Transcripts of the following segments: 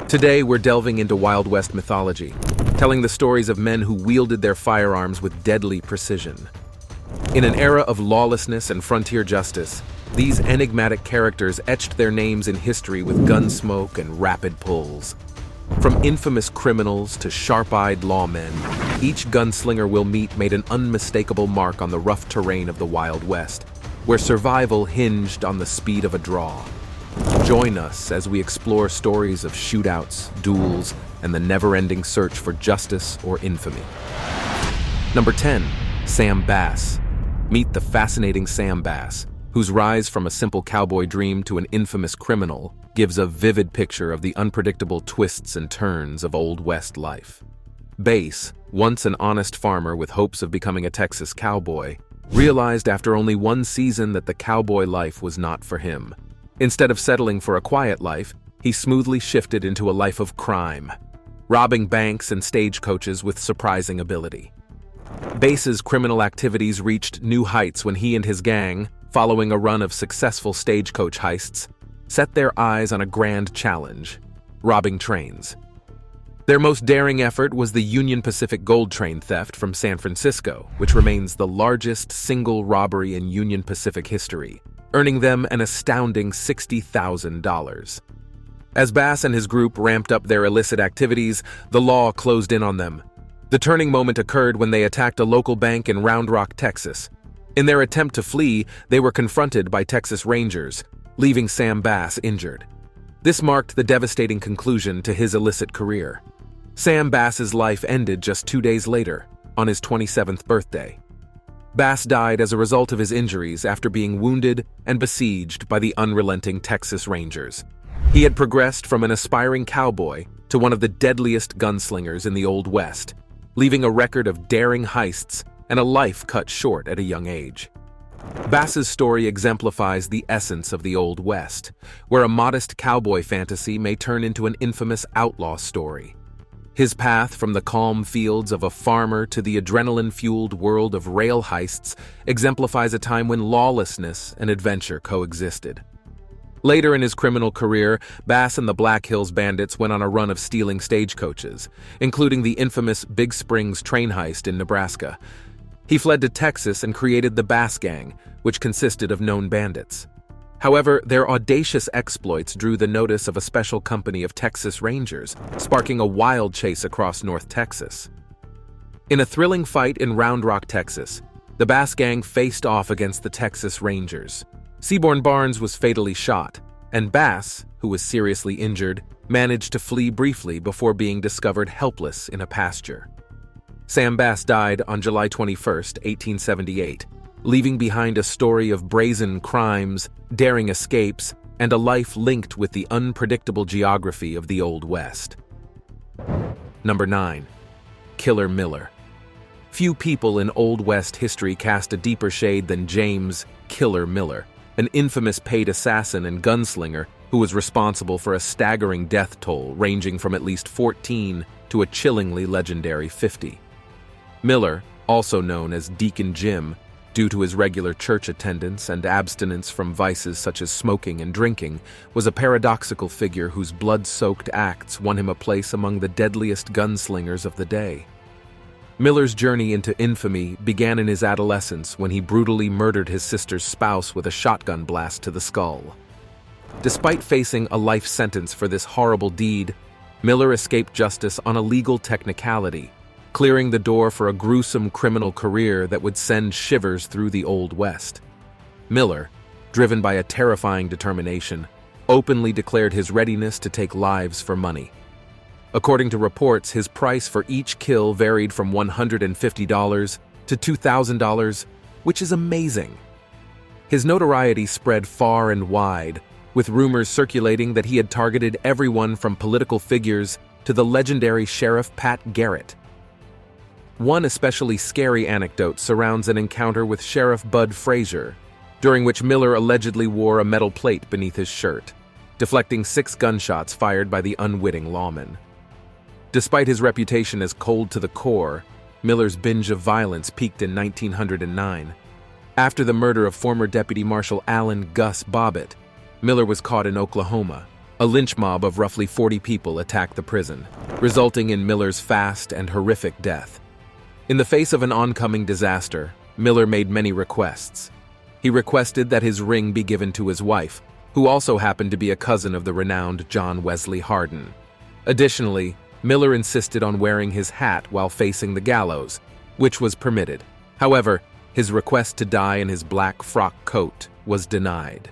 Today, we're delving into Wild West mythology, telling the stories of men who wielded their firearms with deadly precision. In an era of lawlessness and frontier justice, these enigmatic characters etched their names in history with gun smoke and rapid pulls. From infamous criminals to sharp-eyed lawmen, each gunslinger we'll meet made an unmistakable mark on the rough terrain of the Wild West, where survival hinged on the speed of a draw. Join us as we explore stories of shootouts, duels, and the never-ending search for justice or infamy. Number 10. Sam Bass. Meet the fascinating Sam Bass, whose rise from a simple cowboy dream to an infamous criminal gives a vivid picture of the unpredictable twists and turns of Old West life. Bass, once an honest farmer with hopes of becoming a Texas cowboy, realized after only one season that the cowboy life was not for him. Instead of settling for a quiet life, he smoothly shifted into a life of crime, robbing banks and stagecoaches with surprising ability. Bass's criminal activities reached new heights when he and his gang, following a run of successful stagecoach heists, set their eyes on a grand challenge: robbing trains. Their most daring effort was the Union Pacific Gold Train theft from San Francisco, which remains the largest single robbery in Union Pacific history, earning them an astounding $60,000. As Bass and his group ramped up their illicit activities, the law closed in on them. The turning moment occurred when they attacked a local bank in Round Rock, Texas. In their attempt to flee, they were confronted by Texas Rangers, leaving Sam Bass injured. This marked the devastating conclusion to his illicit career. Sam Bass's life ended just 2 days later, on his 27th birthday. Bass died as a result of his injuries after being wounded and besieged by the unrelenting Texas Rangers. He had progressed from an aspiring cowboy to one of the deadliest gunslingers in the Old West, leaving a record of daring heists and a life cut short at a young age. Bass's story exemplifies the essence of the Old West, where a modest cowboy fantasy may turn into an infamous outlaw story. His path from the calm fields of a farmer to the adrenaline-fueled world of rail heists exemplifies a time when lawlessness and adventure coexisted. Later in his criminal career, Bass and the Black Hills Bandits went on a run of stealing stagecoaches, including the infamous Big Springs train heist in Nebraska. He fled to Texas and created the Bass Gang, which consisted of known bandits. However, their audacious exploits drew the notice of a special company of Texas Rangers, sparking a wild chase across North Texas. In a thrilling fight in Round Rock, Texas, the Bass Gang faced off against the Texas Rangers. Seaborn Barnes was fatally shot, and Bass, who was seriously injured, managed to flee briefly before being discovered helpless in a pasture. Sam Bass died on July 21, 1878, leaving behind a story of brazen crimes, daring escapes, and a life linked with the unpredictable geography of the Old West. Number 9. Killer Miller. Few people in Old West history cast a deeper shade than James "Killer" Miller, an infamous paid assassin and gunslinger who was responsible for a staggering death toll ranging from at least 14 to a chillingly legendary 50. Miller, also known as Deacon Jim, due to his regular church attendance and abstinence from vices such as smoking and drinking, was a paradoxical figure whose blood-soaked acts won him a place among the deadliest gunslingers of the day. Miller's journey into infamy began in his adolescence when he brutally murdered his sister's spouse with a shotgun blast to the skull. Despite facing a life sentence for this horrible deed, Miller escaped justice on a legal technicality, clearing the door for a gruesome criminal career that would send shivers through the Old West. Miller, driven by a terrifying determination, openly declared his readiness to take lives for money. According to reports, his price for each kill varied from $150 to $2,000, which is amazing. His notoriety spread far and wide, with rumors circulating that he had targeted everyone from political figures to the legendary Sheriff Pat Garrett. One especially scary anecdote surrounds an encounter with Sheriff Bud Frazier, during which Miller allegedly wore a metal plate beneath his shirt, deflecting 6 gunshots fired by the unwitting lawman. Despite his reputation as cold to the core, Miller's binge of violence peaked in 1909. After the murder of former Deputy Marshal Allen "Gus" Bobbitt, Miller was caught in Oklahoma, A lynch mob of roughly 40 people attacked the prison, resulting in Miller's fast and horrific death. In the face of an oncoming disaster, Miller made many requests. He requested that his ring be given to his wife, who also happened to be a cousin of the renowned John Wesley Harden. Additionally, Miller insisted on wearing his hat while facing the gallows, which was permitted. However, his request to die in his black frock coat was denied.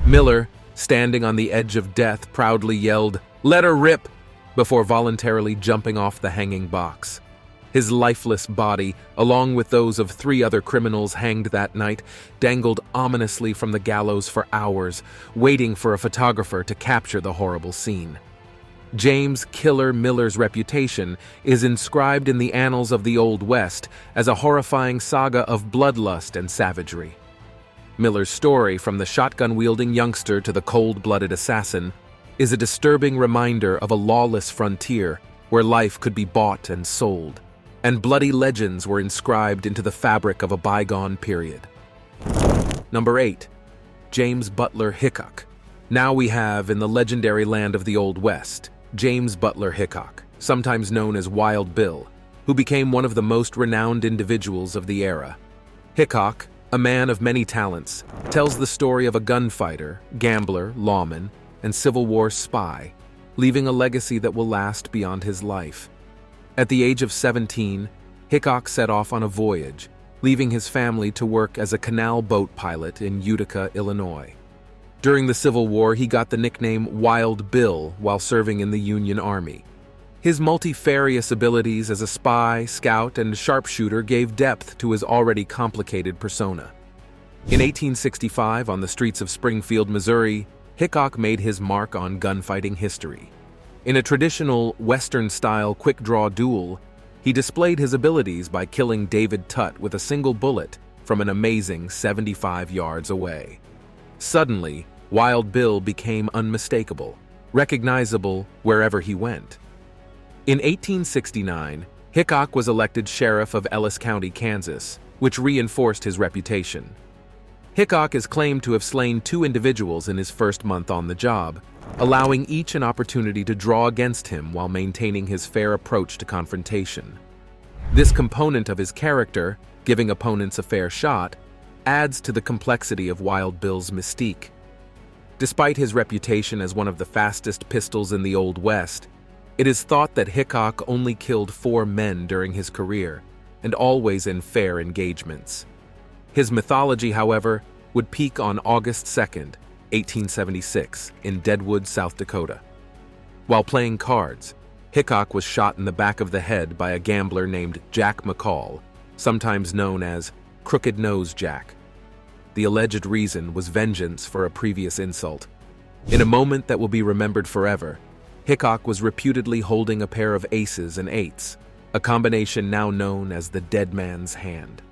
Miller, standing on the edge of death, proudly yelled, "Let her rip!" before voluntarily jumping off the hanging box. His lifeless body, along with those of 3 other criminals hanged that night, dangled ominously from the gallows for hours, waiting for a photographer to capture the horrible scene. James "Killer" Miller's reputation is inscribed in the annals of the Old West as a horrifying saga of bloodlust and savagery. Miller's story, from the shotgun-wielding youngster to the cold-blooded assassin, is a disturbing reminder of a lawless frontier where life could be bought and sold, and bloody legends were inscribed into the fabric of a bygone period. Number 8. James Butler Hickok. Now we have, in the legendary land of the Old West, James Butler Hickok, sometimes known as Wild Bill, who became one of the most renowned individuals of the era. Hickok, a man of many talents, tells the story of a gunfighter, gambler, lawman, and Civil War spy, leaving a legacy that will last beyond his life. At the age of 17, Hickok set off on a voyage, leaving his family to work as a canal boat pilot in Utica, Illinois. During the Civil War, he got the nickname Wild Bill while serving in the Union Army. His multifarious abilities as a spy, scout, and sharpshooter gave depth to his already complicated persona. In 1865, on the streets of Springfield, Missouri, Hickok made his mark on gunfighting history. In a traditional Western-style quick-draw duel, he displayed his abilities by killing David Tutt with a single bullet from an amazing 75 yards away. Suddenly, Wild Bill became unmistakable, recognizable wherever he went. In 1869, Hickok was elected sheriff of Ellis County, Kansas, which reinforced his reputation. Hickok is claimed to have slain 2 individuals in his first month on the job, allowing each an opportunity to draw against him while maintaining his fair approach to confrontation. This component of his character, giving opponents a fair shot, adds to the complexity of Wild Bill's mystique. Despite his reputation as one of the fastest pistols in the Old West, it is thought that Hickok only killed 4 men during his career, and always in fair engagements. His mythology, however, would peak on August 2nd, 1876, in Deadwood, South Dakota. While playing cards, Hickok was shot in the back of the head by a gambler named Jack McCall, sometimes known as Crooked Nose Jack. The alleged reason was vengeance for a previous insult. In a moment that will be remembered forever, Hickok was reputedly holding a pair of aces and eights, a combination now known as the dead man's hand.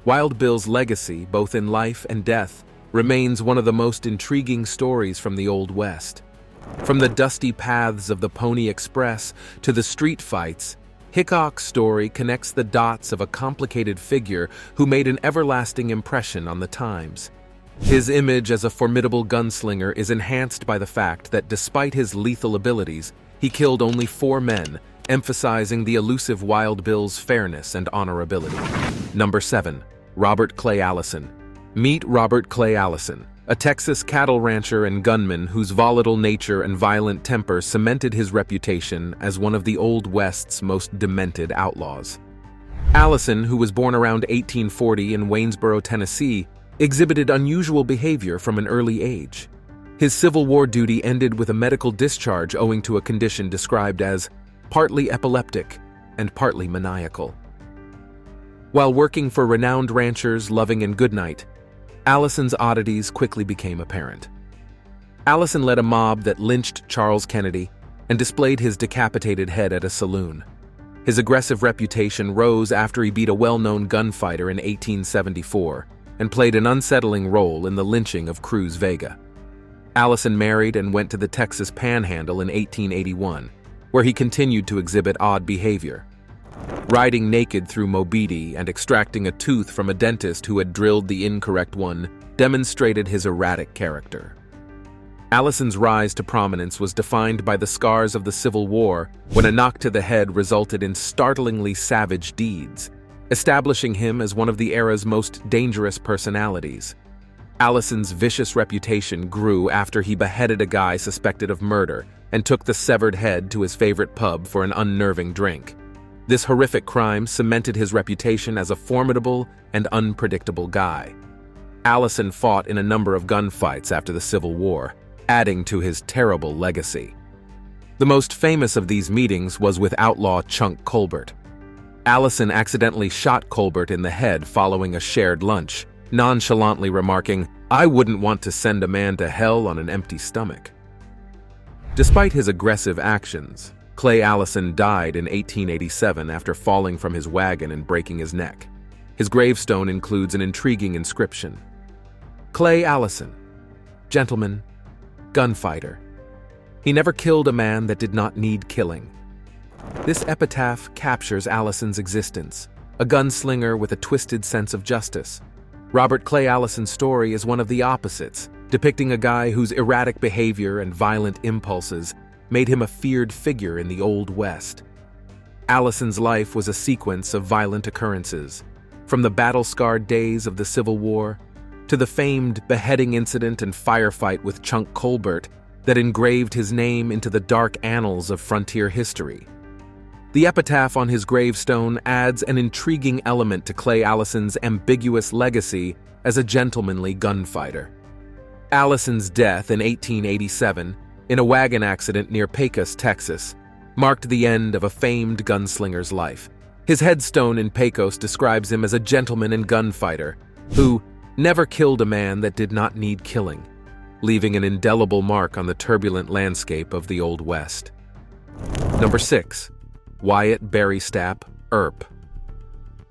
Wild Bill's legacy, both in life and death, remains one of the most intriguing stories from the Old West. From the dusty paths of the Pony Express to the street fights, Hickok's story connects the dots of a complicated figure who made an everlasting impression on the times. His image as a formidable gunslinger is enhanced by the fact that despite his lethal abilities, he killed only 4 men, emphasizing the elusive Wild Bill's fairness and honorability. Number 7. Robert Clay Allison. Meet Robert Clay Allison, a Texas cattle rancher and gunman whose volatile nature and violent temper cemented his reputation as one of the Old West's most demented outlaws. Allison, who was born around 1840 in Waynesboro, Tennessee, exhibited unusual behavior from an early age. His Civil War duty ended with a medical discharge owing to a condition described as partly epileptic and partly maniacal. While working for renowned ranchers Loving and Goodnight, Allison's oddities quickly became apparent. Allison led a mob that lynched Charles Kennedy and displayed his decapitated head at a saloon. His aggressive reputation rose after he beat a well-known gunfighter in 1874 and played an unsettling role in the lynching of Cruz Vega. Allison married and went to the Texas Panhandle in 1881, where he continued to exhibit odd behavior. Riding naked through Mobeetie and extracting a tooth from a dentist who had drilled the incorrect one demonstrated his erratic character. Allison's rise to prominence was defined by the scars of the Civil War, when a knock to the head resulted in startlingly savage deeds, establishing him as one of the era's most dangerous personalities. Allison's vicious reputation grew after he beheaded a guy suspected of murder and took the severed head to his favorite pub for an unnerving drink. This horrific crime cemented his reputation as a formidable and unpredictable guy. Allison fought in a number of gunfights after the Civil War, adding to his terrible legacy. The most famous of these meetings was with outlaw Chunk Colbert. Allison accidentally shot Colbert in the head following a shared lunch, nonchalantly remarking, "I wouldn't want to send a man to hell on an empty stomach." Despite his aggressive actions, Clay Allison died in 1887 after falling from his wagon and breaking his neck. His gravestone includes an intriguing inscription. Clay Allison, gentleman, gunfighter. He never killed a man that did not need killing. This epitaph captures Allison's existence, a gunslinger with a twisted sense of justice. Robert Clay Allison's story is one of the opposites, depicting a guy whose erratic behavior and violent impulses made him a feared figure in the Old West. Allison's life was a sequence of violent occurrences, from the battle-scarred days of the Civil War to the famed beheading incident and firefight with Chunk Colbert that engraved his name into the dark annals of frontier history. The epitaph on his gravestone adds an intriguing element to Clay Allison's ambiguous legacy as a gentlemanly gunfighter. Allison's death in 1887, in a wagon accident near Pecos, Texas, marked the end of a famed gunslinger's life. His headstone in Pecos describes him as a gentleman and gunfighter who never killed a man that did not need killing, leaving an indelible mark on the turbulent landscape of the Old West. Number 6. Wyatt Berry Stapp, Earp.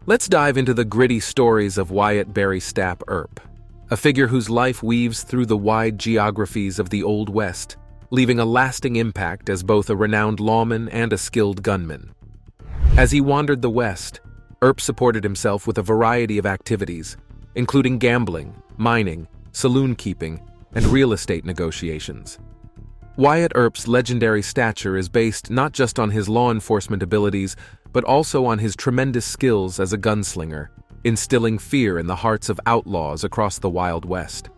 Let's dive into the gritty stories of Wyatt Berry Stapp Earp, a figure whose life weaves through the wide geographies of the Old West, leaving a lasting impact as both a renowned lawman and a skilled gunman. As he wandered the West, Earp supported himself with a variety of activities, including gambling, mining, saloon keeping, and real estate negotiations. Wyatt Earp's legendary stature is based not just on his law enforcement abilities, but also on his tremendous skills as a gunslinger, instilling fear in the hearts of outlaws across the Wild West.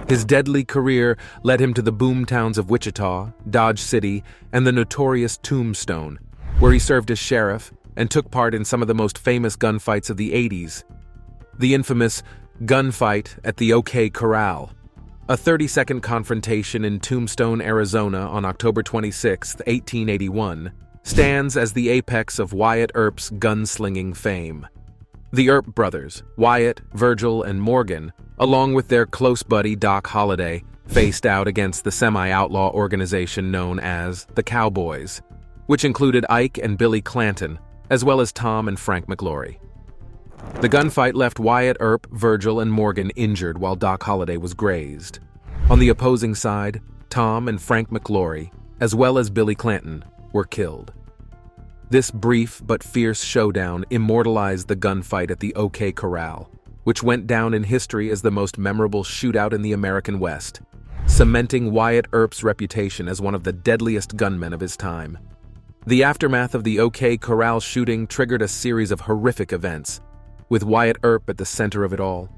His deadly career led him to the boomtowns of Wichita, Dodge City, and the notorious Tombstone, where he served as sheriff and took part in some of the most famous gunfights of the 80s. The infamous gunfight at the OK Corral, a 30-second confrontation in Tombstone, Arizona on October 26, 1881, stands as the apex of Wyatt Earp's gunslinging fame. The Earp brothers, Wyatt, Virgil, and Morgan, along with their close buddy Doc Holliday, faced out against the semi-outlaw organization known as the Cowboys, which included Ike and Billy Clanton, as well as Tom and Frank McClory. The gunfight left Wyatt Earp, Virgil, and Morgan injured while Doc Holliday was grazed. On the opposing side, Tom and Frank McClory, as well as Billy Clanton, were killed. This brief but fierce showdown immortalized the gunfight at the OK Corral, which went down in history as the most memorable shootout in the American West, cementing Wyatt Earp's reputation as one of the deadliest gunmen of his time. The aftermath of the OK Corral shooting triggered a series of horrific events, with Wyatt Earp at the center of it all.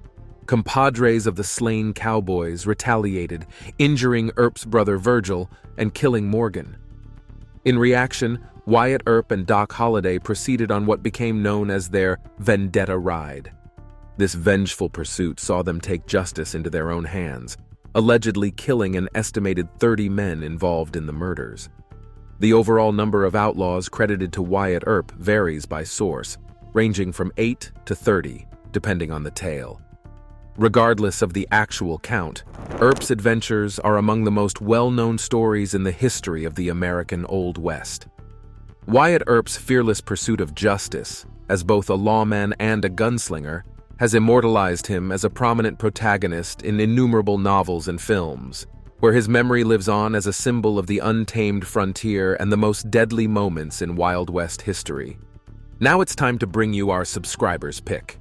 Compadres of the slain Cowboys retaliated, injuring Earp's brother Virgil and killing Morgan. In reaction, Wyatt Earp and Doc Holliday proceeded on what became known as their vendetta ride. This vengeful pursuit saw them take justice into their own hands, allegedly killing an estimated 30 men involved in the murders. The overall number of outlaws credited to Wyatt Earp varies by source, ranging from 8 to 30, depending on the tale. Regardless of the actual count, Earp's adventures are among the most well-known stories in the history of the American Old West. Wyatt Earp's fearless pursuit of justice, as both a lawman and a gunslinger, has immortalized him as a prominent protagonist in innumerable novels and films, where his memory lives on as a symbol of the untamed frontier and the most deadly moments in Wild West history. Now it's time to bring you our subscribers' pick.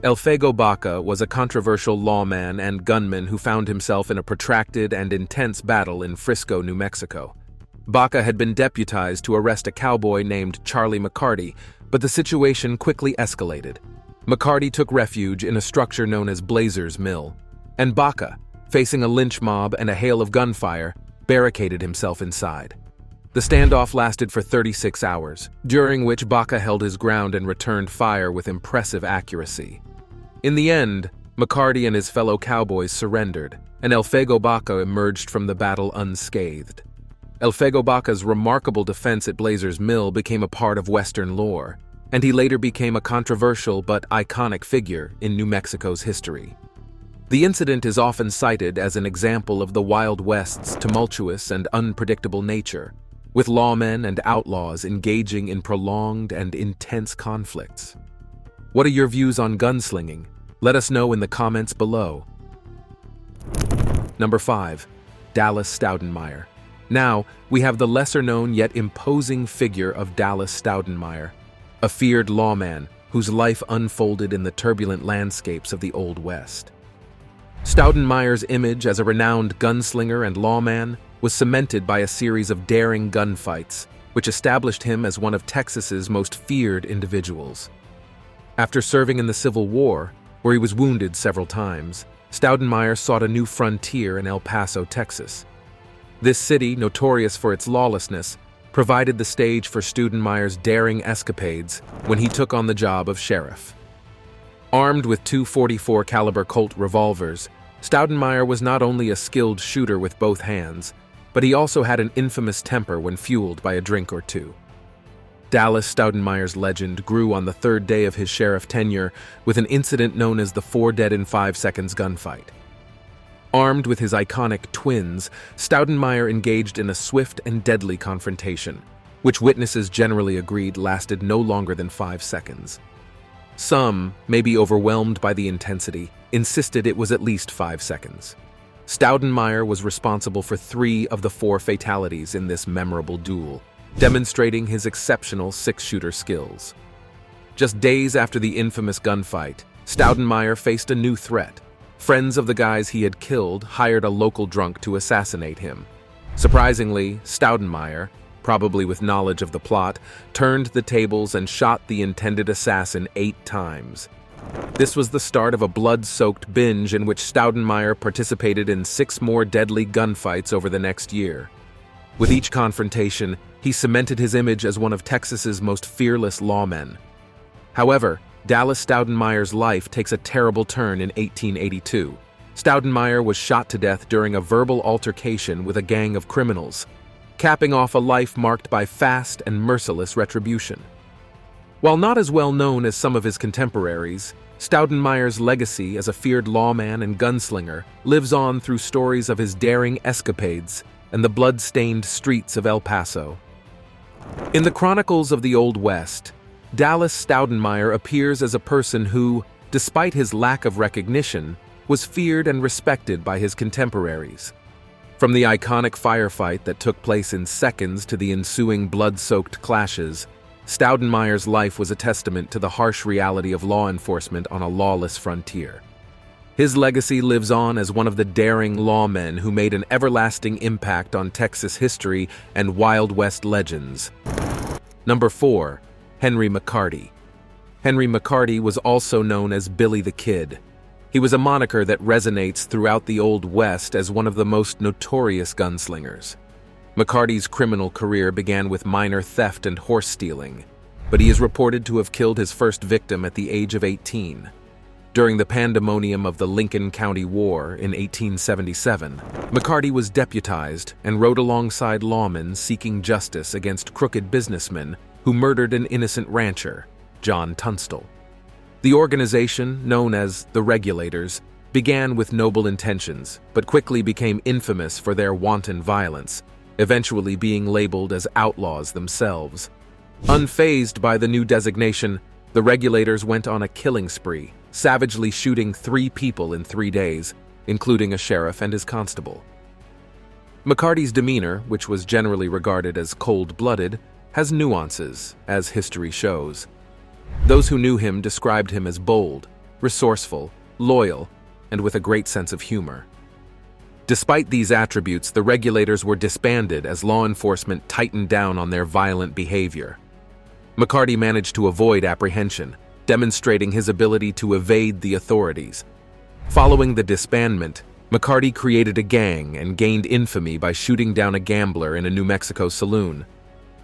Elfego Baca was a controversial lawman and gunman who found himself in a protracted and intense battle in Frisco, New Mexico. Baca had been deputized to arrest a cowboy named Charlie McCarty, but the situation quickly escalated. McCarty took refuge in a structure known as Blazer's Mill, and Baca, facing a lynch mob and a hail of gunfire, barricaded himself inside. The standoff lasted for 36 hours, during which Baca held his ground and returned fire with impressive accuracy. In the end, McCarty and his fellow cowboys surrendered, and Elfego Baca emerged from the battle unscathed. Elfego Baca's remarkable defense at Blazer's Mill became a part of Western lore, and he later became a controversial but iconic figure in New Mexico's history. The incident is often cited as an example of the Wild West's tumultuous and unpredictable nature, with lawmen and outlaws engaging in prolonged and intense conflicts. What are your views on gunslinging? Let us know in the comments below. Number 5. Dallas Staudenmeier. Now, we have the lesser-known yet imposing figure of Dallas Staudenmeier, a feared lawman whose life unfolded in the turbulent landscapes of the Old West. Staudenmeier's image as a renowned gunslinger and lawman was cemented by a series of daring gunfights, which established him as one of Texas's most feared individuals. After serving in the Civil War, where he was wounded several times, Staudenmeier sought a new frontier in El Paso, Texas. This city, notorious for its lawlessness, provided the stage for Staudenmeier's daring escapades when he took on the job of sheriff. Armed with two .44 caliber Colt revolvers, Staudenmeier was not only a skilled shooter with both hands, but he also had an infamous temper when fueled by a drink or two. Dallas Staudenmeier's legend grew on the third day of his sheriff tenure with an incident known as the 4 dead in 5 seconds gunfight. Armed with his iconic twins, Staudenmeier engaged in a swift and deadly confrontation, which witnesses generally agreed lasted no longer than 5 seconds. Some, maybe overwhelmed by the intensity, insisted it was at least 5 seconds. Staudenmeier was responsible for 3 of the 4 fatalities in this memorable duel, demonstrating his exceptional six-shooter skills. Just days after the infamous gunfight, Staudenmeier faced a new threat. Friends of the guys he had killed hired a local drunk to assassinate him. Surprisingly, Staudenmeier, probably with knowledge of the plot, turned the tables and shot the intended assassin 8 times. This was the start of a blood-soaked binge in which Staudenmeier participated in 6 more deadly gunfights over the next year. With each confrontation, he cemented his image as one of Texas's most fearless lawmen. However, Dallas Staudenmeier's life takes a terrible turn in 1882. Staudenmeier was shot to death during a verbal altercation with a gang of criminals, capping off a life marked by fast and merciless retribution. While not as well known as some of his contemporaries, Staudenmeier's legacy as a feared lawman and gunslinger lives on through stories of his daring escapades and the blood-stained streets of El Paso. In the Chronicles of the Old West, Dallas Staudenmeier appears as a person who, despite his lack of recognition, was feared and respected by his contemporaries. From the iconic firefight that took place in seconds to the ensuing blood-soaked clashes, Staudenmeier's life was a testament to the harsh reality of law enforcement on a lawless frontier. His legacy lives on as one of the daring lawmen who made an everlasting impact on Texas history and Wild West legends. Number 4. Henry McCarty. Henry McCarty was also known as Billy the Kid. He was a moniker that resonates throughout the Old West as one of the most notorious gunslingers. McCarty's criminal career began with minor theft and horse stealing, but he is reported to have killed his first victim at the age of 18. During the pandemonium of the Lincoln County War in 1877, McCarty was deputized and rode alongside lawmen seeking justice against crooked businessmen who murdered an innocent rancher, John Tunstall. The organization, known as the Regulators, began with noble intentions, but quickly became infamous for their wanton violence, eventually being labeled as outlaws themselves. Unfazed by the new designation, the Regulators went on a killing spree, savagely shooting 3 people in 3 days, including a sheriff and his constable. McCarty's demeanor, which was generally regarded as cold-blooded, has nuances, as history shows. Those who knew him described him as bold, resourceful, loyal, and with a great sense of humor. Despite these attributes, the regulators were disbanded as law enforcement tightened down on their violent behavior. McCarty managed to avoid apprehension, demonstrating his ability to evade the authorities. Following the disbandment, McCarty created a gang and gained infamy by shooting down a gambler in a New Mexico saloon.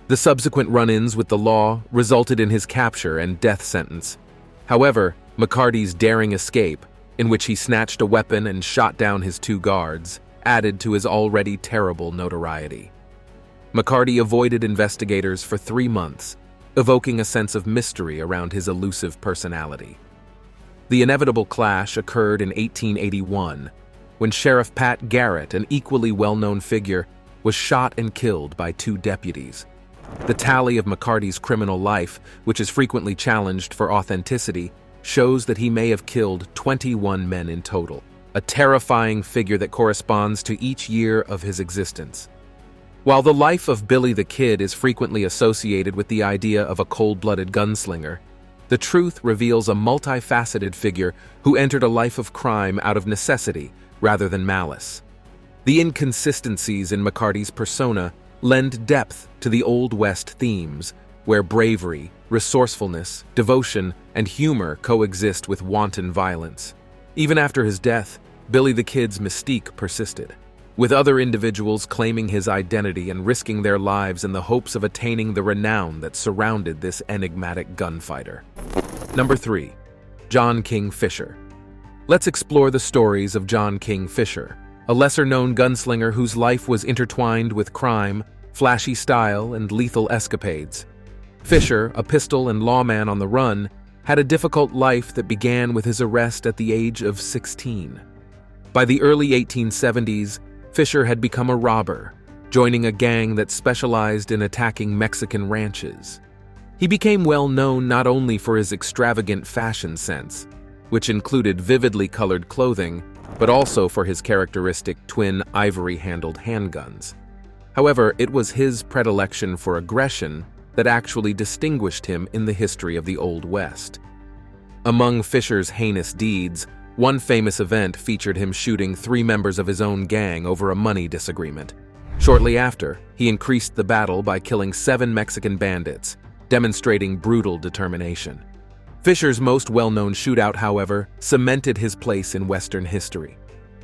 The subsequent run-ins with the law resulted in his capture and death sentence. However, McCarty's daring escape, in which he snatched a weapon and shot down his two guards, added to his already terrible notoriety. McCarty avoided investigators for 3 months, evoking a sense of mystery around his elusive personality. The inevitable clash occurred in 1881, when Sheriff Pat Garrett, an equally well-known figure, was shot and killed by 2 deputies. The tally of McCarty's criminal life, which is frequently challenged for authenticity, shows that he may have killed 21 men in total, a terrifying figure that corresponds to each year of his existence. While the life of Billy the Kid is frequently associated with the idea of a cold-blooded gunslinger, the truth reveals a multifaceted figure who entered a life of crime out of necessity rather than malice. The inconsistencies in McCarty's persona lend depth to the Old West themes, where bravery, resourcefulness, devotion, and humor coexist with wanton violence. Even after his death, Billy the Kid's mystique persisted, with other individuals claiming his identity and risking their lives in the hopes of attaining the renown that surrounded this enigmatic gunfighter. Number 3. John King Fischer. Let's explore the stories of John King Fischer, a lesser-known gunslinger whose life was intertwined with crime, flashy style, and lethal escapades. Fischer, a pistol and lawman on the run, had a difficult life that began with his arrest at the age of 16. By the early 1870s, Fischer had become a robber, joining a gang that specialized in attacking Mexican ranches. He became well known not only for his extravagant fashion sense, which included vividly colored clothing, but also for his characteristic twin ivory-handled handguns. However, it was his predilection for aggression that actually distinguished him in the history of the Old West. Among Fischer's heinous deeds, one famous event featured him shooting 3 members of his own gang over a money disagreement. Shortly after, he increased the battle by killing 7 Mexican bandits, demonstrating brutal determination. Fischer's most well-known shootout, however, cemented his place in Western history.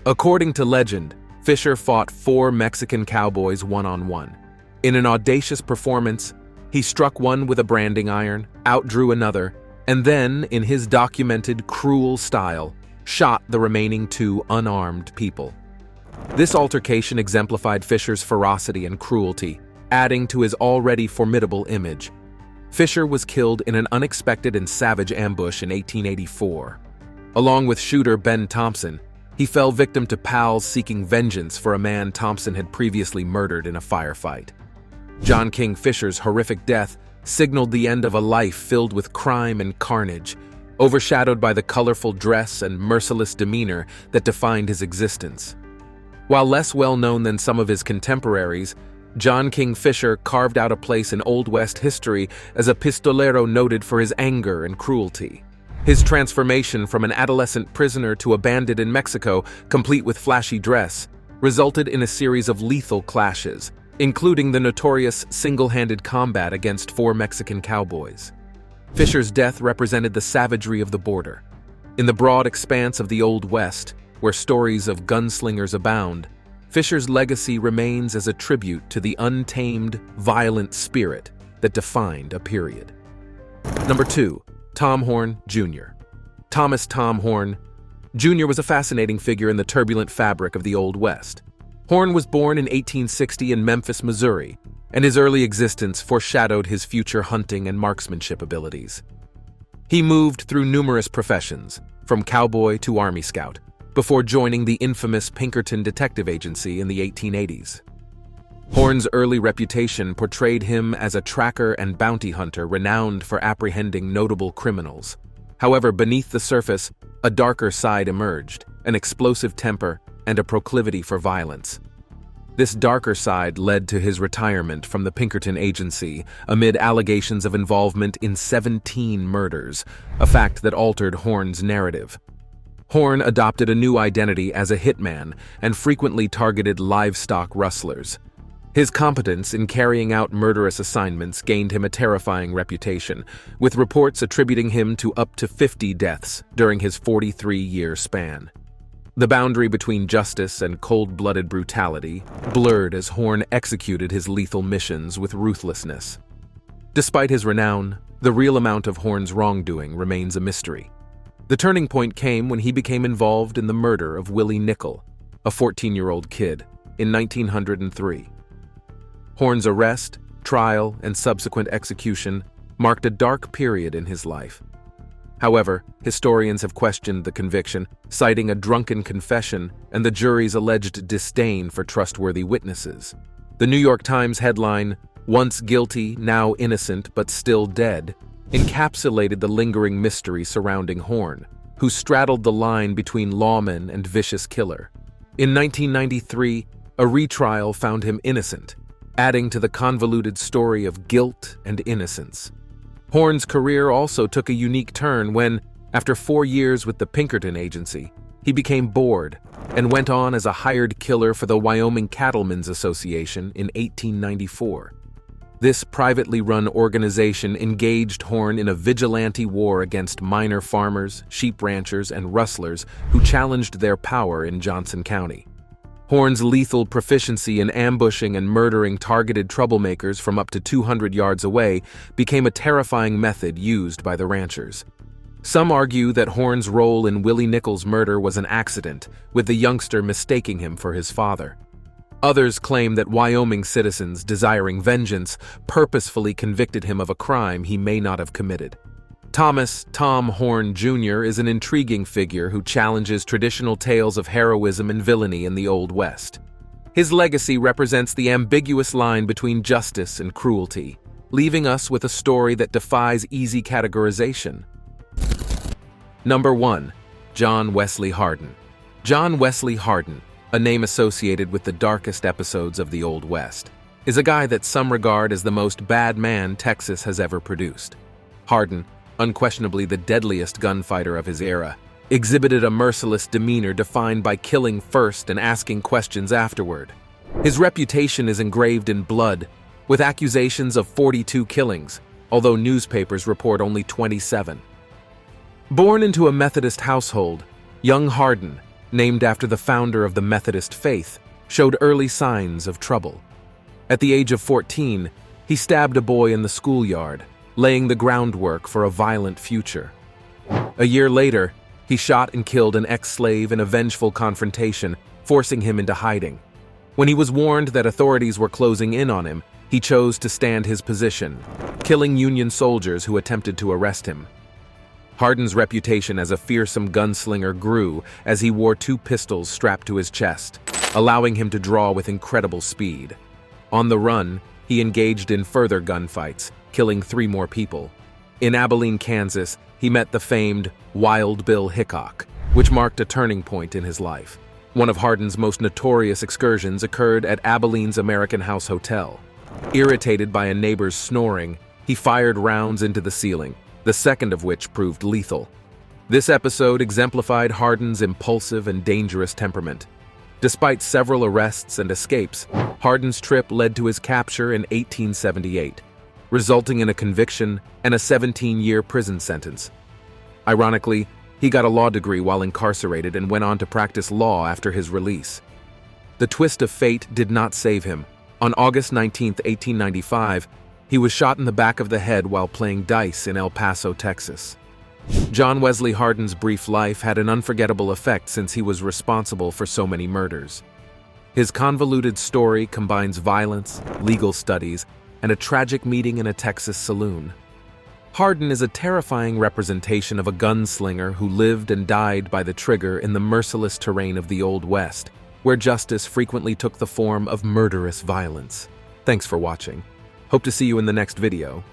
According to legend, Fischer fought 4 Mexican cowboys one-on-one. In an audacious performance, he struck one with a branding iron, outdrew another, and then, in his documented cruel style, shot the remaining 2 unarmed people. This altercation exemplified Fischer's ferocity and cruelty, adding to his already formidable image. Fischer was killed in an unexpected and savage ambush in 1884. Along with shooter Ben Thompson, he fell victim to pals seeking vengeance for a man Thompson had previously murdered in a firefight. John King Fischer's horrific death signaled the end of a life filled with crime and carnage, overshadowed by the colorful dress and merciless demeanor that defined his existence. While less well-known than some of his contemporaries, John King Fischer carved out a place in Old West history as a pistolero noted for his anger and cruelty. His transformation from an adolescent prisoner to a bandit in Mexico, complete with flashy dress, resulted in a series of lethal clashes, including the notorious single-handed combat against 4 Mexican cowboys. Fischer's death represented the savagery of the border. In the broad expanse of the Old West, where stories of gunslingers abound, Fischer's legacy remains as a tribute to the untamed, violent spirit that defined a period. Number 2. Tom Horn, Jr. Thomas Tom Horn, Jr. was a fascinating figure in the turbulent fabric of the Old West. Horn was born in 1860 in Memphis, Missouri, and his early existence foreshadowed his future hunting and marksmanship abilities. He moved through numerous professions, from cowboy to Army Scout, before joining the infamous Pinkerton Detective Agency in the 1880s. Horn's early reputation portrayed him as a tracker and bounty hunter renowned for apprehending notable criminals. However, beneath the surface, a darker side emerged, an explosive temper and a proclivity for violence. This darker side led to his retirement from the Pinkerton agency amid allegations of involvement in 17 murders, a fact that altered Horne's narrative. Horne adopted a new identity as a hitman and frequently targeted livestock rustlers. His competence in carrying out murderous assignments gained him a terrifying reputation, with reports attributing him to up to 50 deaths during his 43-year span. The boundary between justice and cold-blooded brutality blurred as Horne executed his lethal missions with ruthlessness. Despite his renown, the real amount of Horne's wrongdoing remains a mystery. The turning point came when he became involved in the murder of Willie Nickel, a 14-year-old kid, in 1903. Horne's arrest, trial, and subsequent execution marked a dark period in his life. However, historians have questioned the conviction, citing a drunken confession and the jury's alleged disdain for trustworthy witnesses. The New York Times headline, "Once guilty, now innocent, but still dead," encapsulated the lingering mystery surrounding Horne, who straddled the line between lawman and vicious killer. In 1993, a retrial found him innocent, adding to the convoluted story of guilt and innocence. Horne's career also took a unique turn when, after 4 years with the Pinkerton agency, he became bored and went on as a hired killer for the Wyoming Cattlemen's Association in 1894. This privately run organization engaged Horne in a vigilante war against minor farmers, sheep ranchers, and rustlers who challenged their power in Johnson County. Horne's lethal proficiency in ambushing and murdering targeted troublemakers from up to 200 yards away became a terrifying method used by the ranchers. Some argue that Horne's role in Willie Nickel's murder was an accident, with the youngster mistaking him for his father. Others claim that Wyoming citizens, desiring vengeance, purposefully convicted him of a crime he may not have committed. Thomas "Tom" Horne Jr. is an intriguing figure who challenges traditional tales of heroism and villainy in the Old West. His legacy represents the ambiguous line between justice and cruelty, leaving us with a story that defies easy categorization. Number 1. John Wesley Harden. John Wesley Harden, a name associated with the darkest episodes of the Old West, is a guy that some regard as the most bad man Texas has ever produced. Harden, unquestionably the deadliest gunfighter of his era, exhibited a merciless demeanor defined by killing first and asking questions afterward. His reputation is engraved in blood, with accusations of 42 killings, although newspapers report only 27. Born into a Methodist household, young Harden, named after the founder of the Methodist faith, showed early signs of trouble. At the age of 14, he stabbed a boy in the schoolyard, laying the groundwork for a violent future. A year later, he shot and killed an ex-slave in a vengeful confrontation, forcing him into hiding. When he was warned that authorities were closing in on him, he chose to stand his position, killing Union soldiers who attempted to arrest him. Harden's reputation as a fearsome gunslinger grew as he wore 2 pistols strapped to his chest, allowing him to draw with incredible speed. On the run, he engaged in further gunfights, killing 3 more people. In Abilene, Kansas, he met the famed Wild Bill Hickok, which marked a turning point in his life. One of Harden's most notorious excursions occurred at Abilene's American House Hotel. Irritated by a neighbor's snoring, he fired rounds into the ceiling, the second of which proved lethal. This episode exemplified Harden's impulsive and dangerous temperament. Despite several arrests and escapes, Harden's trip led to his capture in 1878, resulting in a conviction and a 17-year prison sentence. Ironically, he got a law degree while incarcerated and went on to practice law after his release. The twist of fate did not save him. On August 19, 1895, he was shot in the back of the head while playing dice in El Paso, Texas. John Wesley Harden's brief life had an unforgettable effect since he was responsible for so many murders. His convoluted story combines violence, legal studies, and a tragic meeting in a Texas saloon. Harden is a terrifying representation of a gunslinger who lived and died by the trigger in the merciless terrain of the Old West, where justice frequently took the form of murderous violence. Thanks for watching. Hope to see you in the next video.